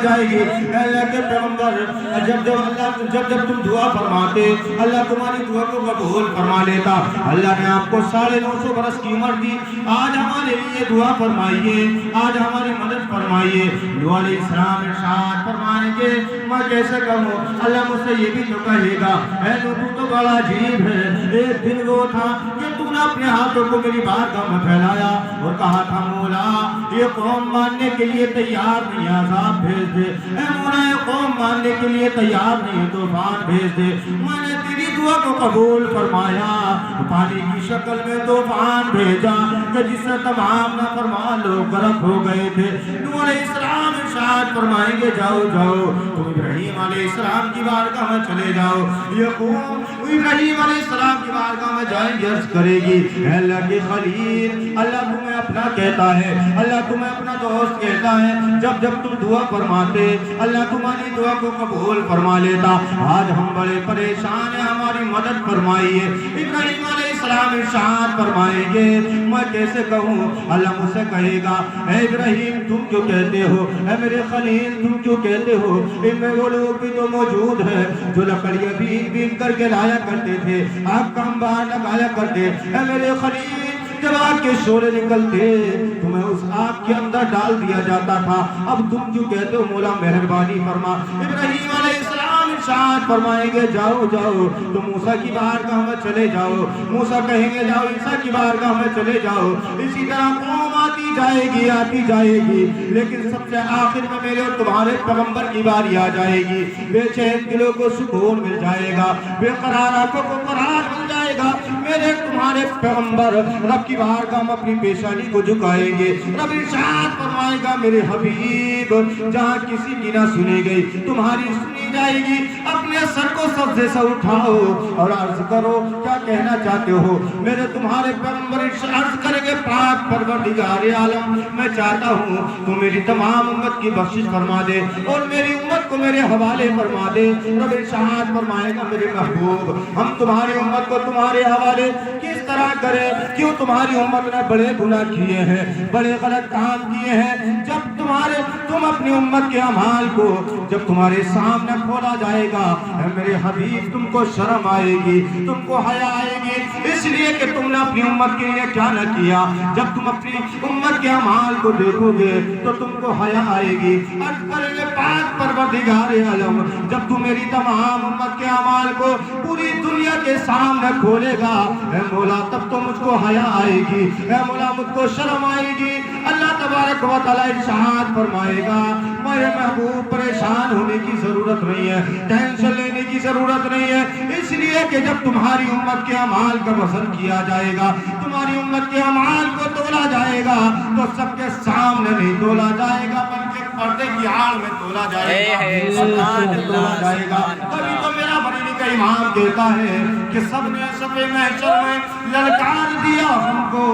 جائے گی۔ اللہ کے پیغمبر جب تم دعا فرماتے اللہ تمہاری دعا کو قبول فرما لیتا۔ اللہ نے آپ کو 950 برس کی عمر دی، آج ہمارے لیے دعا فرمائیے، آج ہماری مدد فرمائیے۔ نوح علیہ السلام ارشاد فرمائیں گے میں کیسے کہوں، اللہ مجھ سے یہ بھی تو کہے گا اے نوح تو بڑا عجیب ہے، ایک دن وہ تھا کہ تو نے اپنے ہاتھوں کو میری بارگاہ میں پھیلایا اور کہا تھا مولا یہ قوم ماننے کے لیے تیار نہیں، عذاب بھیج دے، اے مولا یہ قوم ماننے کے لیے تیار نہیں، طوفان بھیج دے۔ میں نے تیری دعا کو قبول فرمایا، پانی کی شکل میں طوفان بھیجا کہ جس سے تمام نافرمان لوگ غرق ہو گئے تھے۔ نوح علیہ السلام ارشاد فرمائیں گے جاؤ جاؤ تم ابراہیم علیہ السلام کی بارگاہ میں چلے جاؤ، یہ قوم ابراہیم علیہ السلام کی بارگاہ میں جائیں گے، عرض کرے گی اے اللہ کے خلیل، اللہ تمہیں اپنا کہتا ہے، اللہ تمہیں اپنا دوست کہتا ہے، جب تم دعا فرماتے اللہ تمہاری دعا کو قبول فرما لیتا۔ آج ہم بڑے پریشان ہیں، ہماری مدد فرمائیے۔ ابراہیم علیہ السلام ارشاد فرمائیں گے میں کیسے کہوں، اللہ مجھ سے کہے گا اے ابراہیم تم کیوں کہتے ہو، اے میرے خلیل تم کیوں کہتے ہو، ان میں وہ لوگ بھی تو موجود ہیں جو لکڑیاں بین کر کے لایا کرتے تھے، آگ کا انبار لگایا کرتے، اے میرے خلیل جب آگ کے شعلے نکلتے تمہیں اس آگ کے اندر ڈال دیا جاتا تھا، اب تم کیوں کہتے ہو مولا مہربانی فرما۔ ابراہیم علیہ السلام ارشاد فرمائیں گے جاؤ جاؤ تم موسیٰ کی بارگاہ میں چلے جاؤ، موسیٰ کہیں گے جاؤ عیسیٰ کی بارگاہ میں چلے جاؤ۔ اسی طرح قوم آتی جائے گی، لیکن سب سے آخر میں میرے اور تمہارے پیغمبر کی باری آ جائے گی، بے چین دلوں کو سکون مل جائے گا، بے قرار آنکھوں کو قرار مل جائے گا۔ میرے تمہارے پیغمبر رب کی بارگاہ میں اپنی پیشانی کو جھکائیں گے، رب ارشاد فرمائے گا میرے حبیب جہاں کسی کی نہ سنی گئی تمہاری سنی جائے گی، اپنے سر کو سجدے سے اٹھاؤ اور عرض کرو کیا کہنا چاہتے ہو۔ میرے تمہارے پیغمبر عرض کریں گے پاک پروردگار عالم میں چاہتا ہوں تو میری تمام امت کی بخشش فرما دے اور میری امت کو میرے حوالے فرما دے۔ رب ارشاد فرمائے گا میرے محبوب ہم تمہاری امت کو تمہارے حوالے کس طرح کریں، کیوں تمہاری امت نے بڑے گناہ کیے ہیں، بڑے غلط کام کیے ہیں۔ جب تم اپنی امت کے اعمال کو جب تمہارے سامنے کھولا جائے گا اے میرے حبیب تم کو شرم آئے گی، تم کو حیا آئے گی، اس لیے کہ تم نے اپنی امت کے لیے کیا نہ کیا۔ جب تم اپنی امت کے اعمال کو دیکھو گے تو تم کو حیا آئے گی۔ عرض کریں گے پاک پروردگار عالم جب تم میری تمام امت کے اعمال کو پوری دنیا کے سامنے کھولے گا اے مولا تب تو مجھ کو حیا آئے گی، اے مولا مجھ کو شرم آئے گی۔ اللہ تبارک و تعالی ارشاد فرمائے گا میرے محبوب پریشان ہونے کی ضرورت نہیں ہے، ٹینشن لینے کی ضرورت نہیں ہے، اس لیے کہ جب تمہاری امت کے اعمال کا وزن کیا جائے گا، تمہاری امت کے اعمال کو تولا جائے گا تو سب کے سامنے نہیں تولا جائے گا بلکہ پردے کی آڑ میں تولا جائے گا۔ تبھی تو میرا بریلی کا امام کہتا ہے کہ سب نے صفِ محشر میں للکار دیا ہم کو،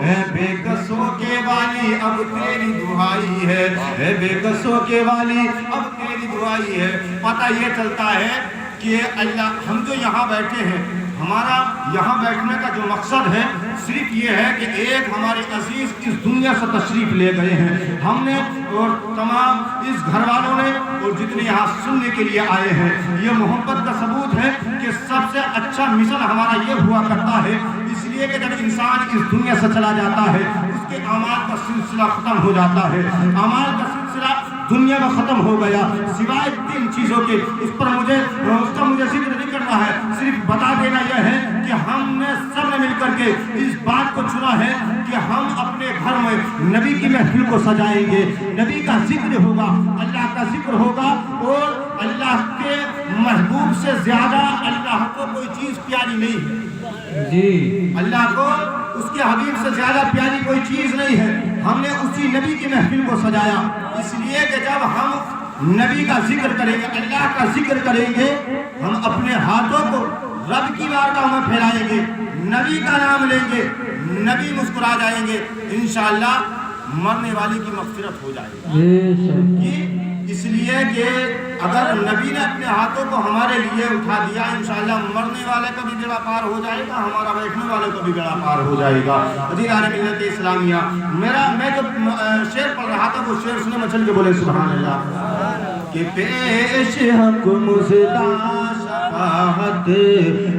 اے بے قصوں کے والی اب تیری دعائی ہے، اے بے قصوں کے والی اب تیری دعائی ہے۔ پتہ یہ چلتا ہے کہ اللہ ہم جو یہاں بیٹھے ہیں ہمارا یہاں بیٹھنے کا جو مقصد ہے صرف یہ ہے کہ ایک ہمارے عزیز اس دنیا سے تشریف لے گئے ہیں، ہم نے اور تمام اس گھر والوں نے اور جتنے یہاں سننے کے لیے آئے ہیں، یہ محبت کا ثبوت ہے کہ سب سے اچھا مشن ہمارا یہ ہوا کرتا ہے، اس لیے کہ جب انسان اس دنیا سے چلا جاتا ہے اس کے اعمال کا سلسلہ ختم ہو جاتا ہے، اعمال کا سلسلہ دنیا میں ختم ہو گیا سوائے 3 چیزوں کے، اس کا مجھے ذکر نہیں کرنا ہے، صرف بتا دینا یہ ہے کہ ہم نے سب نے مل کر کے اس بات کو چنا ہے کہ ہم اپنے گھر میں نبی کی محفل کو سجائیں گے، نبی کا ذکر ہوگا، اللہ کا ذکر ہوگا، اور اللہ کے محبوب سے زیادہ اللہ کو کوئی چیز پیاری نہیں ہے جی، اللہ کو اس کے حبیب سے زیادہ پیاری کوئی چیز نہیں ہے۔ ہم نے اسی نبی کی محفل کو سجایا اس لیے کہ جب ہم نبی کا ذکر کریں گے، اللہ کا ذکر کریں گے، ہم اپنے ہاتھوں کو رب کی بارگاہ میں پھیلائیں گے، نبی کا نام لیں گے، نبی مسکرا جائیں گے، انشاءاللہ مرنے والی کی مغفرت ہو جائے گی۔ اس لیے کہ اگر نبی نے اپنے ہاتھوں کو ہمارے لیے اٹھا دیا انشاءاللہ مرنے والے کا بھی بیڑا پار ہو جائے گا، ہمارا بیٹھنے والے کا بھی بیڑا پار ہو جائے گا۔ عزیزان ملت اسلامیہ میں جو شعر پڑھ رہا تھا وہ شعر سنے مچل کے بولے سبحان اللہ۔ کہ پیش حق مزدہ شفاعت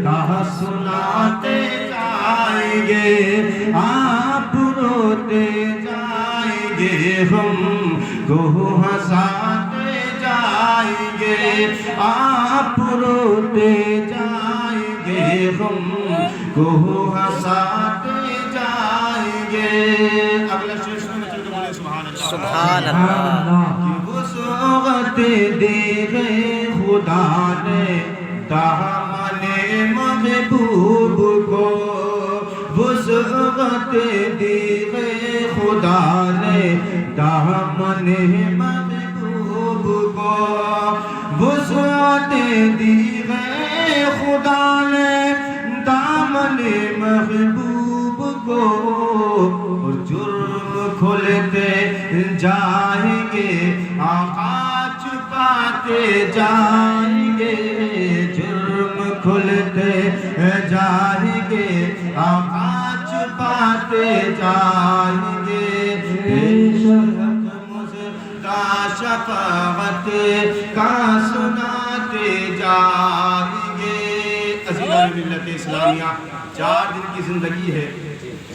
کا سناتے جائیں گے، آپ روتے جائیں گے، ہم کو ہنساتے جائیں گے، آپ روتے جائیں گے، ہم کو ہنساتے جائیں گے۔ اگلا شعر سنیں چل کے بولے سبحان اللہ، سبحان اللہ۔ کہ وسعت دی ہے خدا نے دامن محبوب کو، وسعت دی ہے خدا نے دامن محبوب کو، وسعت دی ہے خدا نے دامن محبوب کو، اور جرم کھلتے جائیں گے آقا چھپاتے جائیں گے، جرم کھلتے جائیں گے آقا چھپاتے جائیں گے، پیش حق مزدہ شفاعت کا سناتے جائیں گے۔ عزیزان ملت اسلامیہ، 4 دن کی زندگی ہے،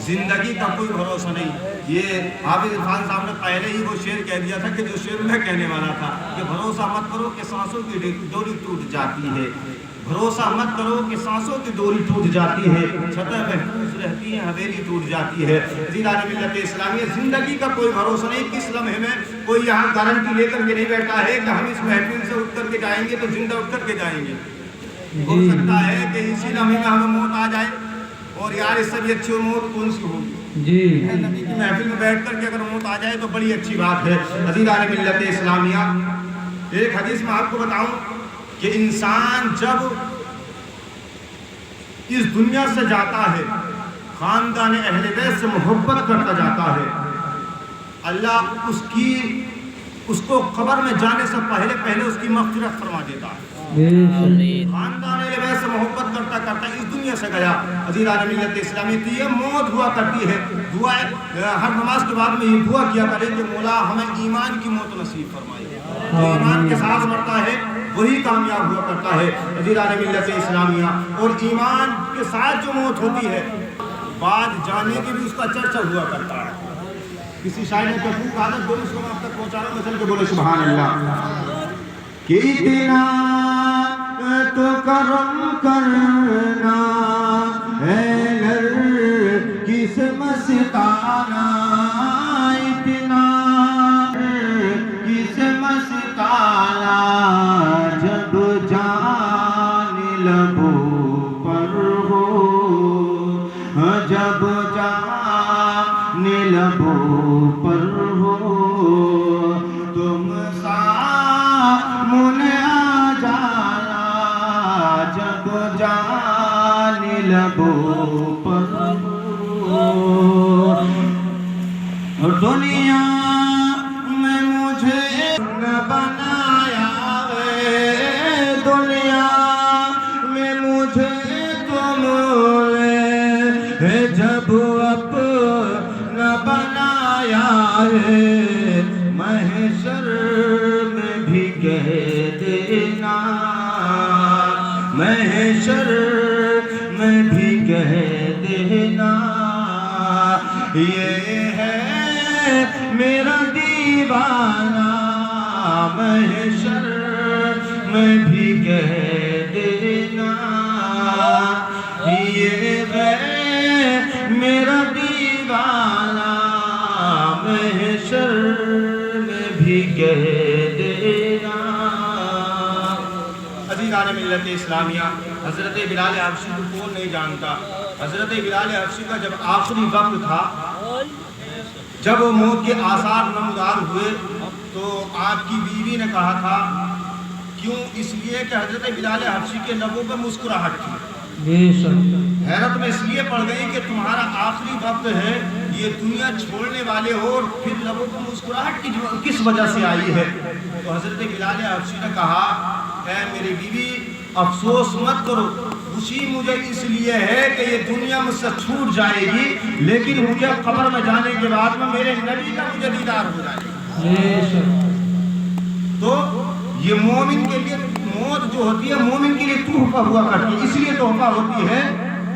زندگی کا کوئی بھروسہ نہیں۔ یہ حافظ عرفان صاحب نے پہلے ہی وہ شعر کہہ دیا تھا کہ جو شعر میں کہنے والا تھا کہ بھروسہ مت کرو کہ سانسوں کی ڈوری ٹوٹ جاتی ہے، بھروسہ مت کرو کہ سانسوں کی ڈوری ٹوٹ جاتی ہے، چھتیں محفوظ رہتی ہیں، حویلی ٹوٹ جاتی ہے۔ عزیزان ملت اسلامیہ، زندگی کا کوئی بھروسہ نہیں، کس لمحے میں کوئی یہاں گارنٹی لے کر کے نہیں بیٹھا ہے کہ ہم اس محفل سے اٹھ کر کے جائیں گے تو زندہ اٹھ کر کے جائیں گے۔ ہو سکتا ہے کہ اسی لمحے میں ہمیں موت آ جائے، اور یار اس سے بھی اچھی موت کون سی ہوگی؟ نبی کی محفل میں بیٹھ کر کے اگر موت آ جائے تو بڑی اچھی بات ہے۔ عزیزان ملت اسلامیہ، ایک حدیث میں آپ کو بتاؤں کہ انسان جب اس دنیا سے جاتا ہے، خاندان اہل بیت سے محبت کرتا جاتا ہے، اللہ اس کو قبر میں جانے سے پہلے اس کی مغفرت فرما دیتا ہے۔ خاندان اہل بیت سے محبت کرتا کرتا اس دنیا سے گیا۔ عزیزان ملت اسلامی، یہ موت ہوا کرتی ہے، دعا ہر نماز کے بعد میں یہ دعا کیا کرے کہ مولا ہمیں ایمان کی موت نصیب فرمائے۔ جو ایمان کے ساتھ مرتا ہے وہی کامیاب ہوا کرتا ہے۔ عزیزان ملت اسلامیہ، اور ایمان کے ساتھ جو موت ہوتی ہے بعد جانے کے بھی اس کا چرچا ہوا کرتا ہے۔ کسی شاعر نے تو خوب کہا تھا، دونوں کو میں اب تک پہنچا رہا ہوں، چل کے بولے سبحان اللہ، کہ اتنا تو کرم کرنا ہے نرگس مستانہ، اتنا نرگس مستانہ، جب جان لبوں پر ہو، جب جان لبوں پر ہو، تم سامنے آ جانا، جب جان لبوں پر ہو، دنیا میں مجھے نہ بنایا ہے، دنیا میں مجھے تم نے جب اپنا بنایا ہے، محشر میں بھی کہہ دینا، محشر میں بھی کہہ دینا، یہ ہے میرا دیوانہ، محشر میں بھی کہہ دینا، یہ ہے میرا دیوانہ، محشر میں بھی کہہ دینا۔ عزیزان ملت اسلامیہ، حضرت بلال حبشی کو کون نہیں جانتا؟ حضرت بلال حبشی کا جب آخری وقت تھا، جب موت کے آثار نمودار ہوئے، تو آپ کی بیوی نے کہا تھا، کیوں؟ اس لیے کہ حضرت بلال حبشی کے لبوں پہ مسکراہٹ تھی۔ حیرت میں اس لیے پڑ گئی کہ تمہارا آخری وقت ہے، یہ دنیا چھوڑنے والے ہو، اور پھر لبوں پہ مسکراہٹ کس وجہ سے آئی ہے؟ تو حضرت بلال حبشی نے کہا، اے میری بیوی، افسوس مت کرو، خوشی مجھے اس لیے ہے کہ یہ دنیا مجھ سے چھوٹ جائے گی، لیکن مجھے قبر میں جانے کے بعد میں میرے نبی کا مجھے دیدار ہو جائے گا۔ تو یہ مومن کے لیے موت جو ہوتی ہے مومن کے لیے تحفہ ہوا کرتی ہے. اس لیے تحفہ ہوتی ہے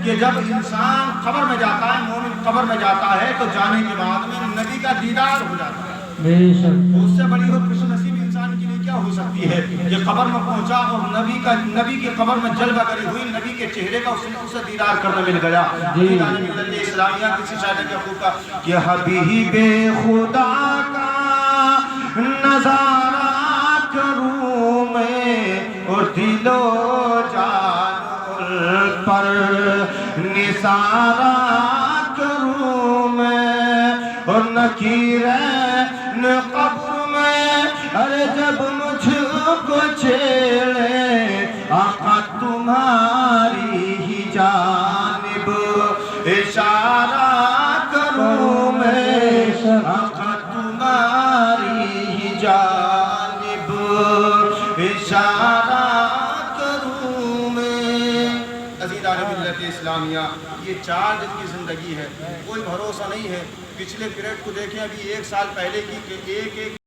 کہ جب انسان قبر میں جاتا ہے, مومن قبر میں جاتا ہے, تو جانے کے بعد میں نبی کا دیدار ہو جاتا ہے. اس سے بڑی خوش نصیب انسان کے لیے کیا ہو سکتی ہے کہ قبر میں پہنچا اور نبی کے قبر میں جلوہ گری ہوئی, نبی کے چہرے کا اسے دیدار کرنا مل گیا. ملت اسلامیہ کسی شاعر کے خوب کا کہ حبیب خدا کا نظارہ کروں میں اور دل و جان پر نثارہ کروں میں اور نکیرین قبر میں ارے جب مجھ کو چھیڑے آقا تمہاری ہی جانب اشارہ کروں میں, آقا تمہاری ہی جانب اشارہ کروں میں. عزیزان ملت اسلامیہ, یہ 4 دن کی زندگی ہے, کوئی بھروسہ نہیں ہے. پچھلے پیریڈ کو دیکھیں, ابھی 1 سال پہلے کی کہ ایک